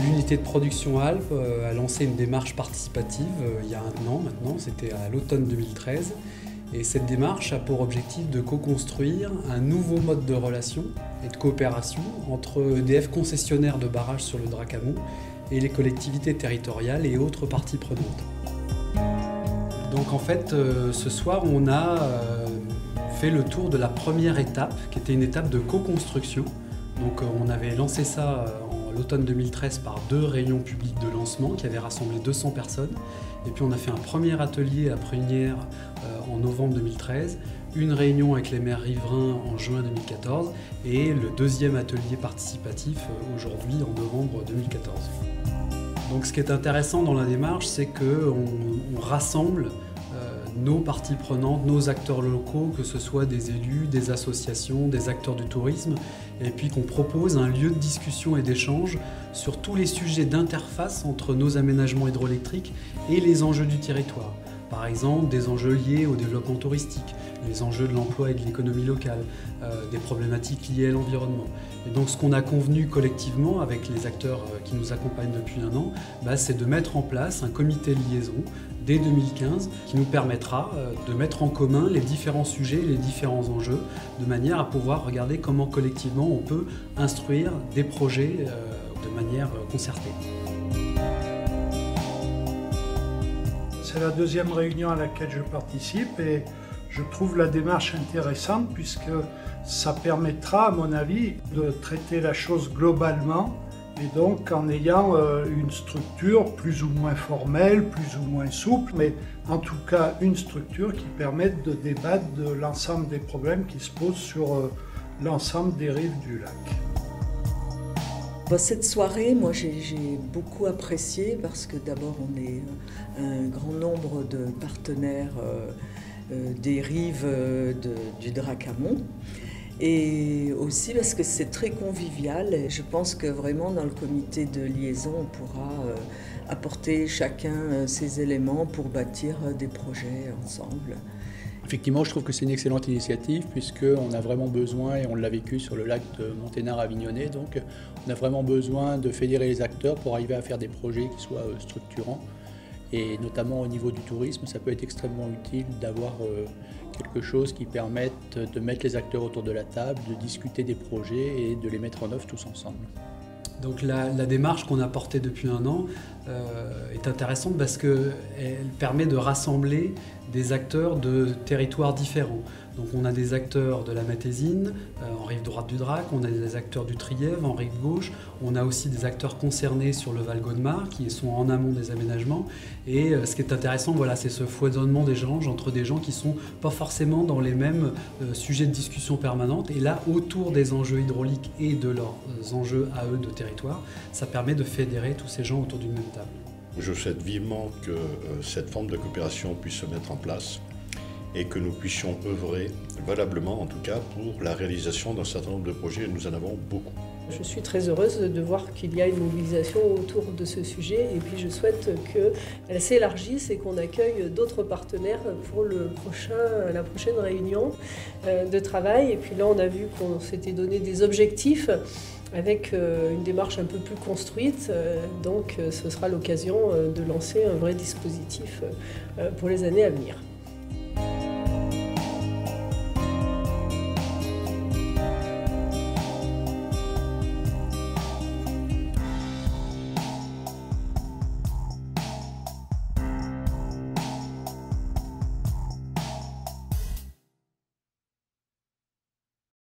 l'unité de production Alpes a lancé une démarche participative il y a un an maintenant, c'était à l'automne 2013. Et cette démarche a pour objectif de co-construire un nouveau mode de relation et de coopération entre EDF concessionnaire de barrages sur le Drac-Amont et les collectivités territoriales et autres parties prenantes. Donc en fait, ce soir, on a fait le tour de la première étape, qui était une étape de co-construction. Donc on avait lancé ça en l'automne 2013 par 2 réunions publiques de lancement qui avaient rassemblé 200 personnes. Et puis on a fait un premier atelier à Prunières en novembre 2013, une réunion avec les maires riverains en juin 2014 et le deuxième atelier participatif aujourd'hui en novembre 2014. Donc ce qui est intéressant dans la démarche, c'est qu'on rassemble nos parties prenantes, nos acteurs locaux, que ce soit des élus, des associations, des acteurs du tourisme, et puis qu'on propose un lieu de discussion et d'échange sur tous les sujets d'interface entre nos aménagements hydroélectriques et les enjeux du territoire. Par exemple, des enjeux liés au développement touristique, les enjeux de l'emploi et de l'économie locale, des problématiques liées à l'environnement. Et donc ce qu'on a convenu collectivement avec les acteurs qui nous accompagnent depuis un an, c'est de mettre en place un comité de liaison dès 2015 qui nous permettra de mettre en commun les différents sujets, les différents enjeux, de manière à pouvoir regarder comment collectivement on peut instruire des projets de manière concertée. C'est la deuxième réunion à laquelle je participe et je trouve la démarche intéressante puisque ça permettra, à mon avis, de traiter la chose globalement et donc en ayant une structure plus ou moins formelle, plus ou moins souple, mais en tout cas une structure qui permette de débattre de l'ensemble des problèmes qui se posent sur l'ensemble des rives du lac. Cette soirée, moi j'ai beaucoup apprécié parce que d'abord on est un grand nombre de partenaires des rives du Drac-Amont et aussi parce que c'est très convivial et je pense que vraiment dans le comité de liaison on pourra apporter chacun ses éléments pour bâtir des projets ensemble. Effectivement, je trouve que c'est une excellente initiative puisqu'on a vraiment besoin, et on l'a vécu sur le lac de Monténard-Avignonnet, donc on a vraiment besoin de fédérer les acteurs pour arriver à faire des projets qui soient structurants. Et notamment au niveau du tourisme, ça peut être extrêmement utile d'avoir quelque chose qui permette de mettre les acteurs autour de la table, de discuter des projets et de les mettre en œuvre tous ensemble. Donc la démarche qu'on a portée depuis un an est intéressante parce qu'elle permet de rassembler des acteurs de territoires différents. Donc on a des acteurs de la Matésine, en rive droite du Drac, on a des acteurs du Trièves, en rive gauche, on a aussi des acteurs concernés sur le Val-Gaudemar qui sont en amont des aménagements. Et ce qui est intéressant, voilà, c'est ce foisonnement d'échanges entre des gens qui ne sont pas forcément dans les mêmes sujets de discussion permanente. Et là, autour des enjeux hydrauliques et de leurs enjeux à eux de territoire, ça permet de fédérer tous ces gens autour d'une même table. Je souhaite vivement que cette forme de coopération puisse se mettre en place et que nous puissions œuvrer valablement, en tout cas, pour la réalisation d'un certain nombre de projets, et nous en avons beaucoup. Je suis très heureuse de voir qu'il y a une mobilisation autour de ce sujet et puis je souhaite qu'elle s'élargisse et qu'on accueille d'autres partenaires pour la prochaine réunion de travail. Et puis là, on a vu qu'on s'était donné des objectifs avec une démarche un peu plus construite, donc ce sera l'occasion de lancer un vrai dispositif pour les années à venir.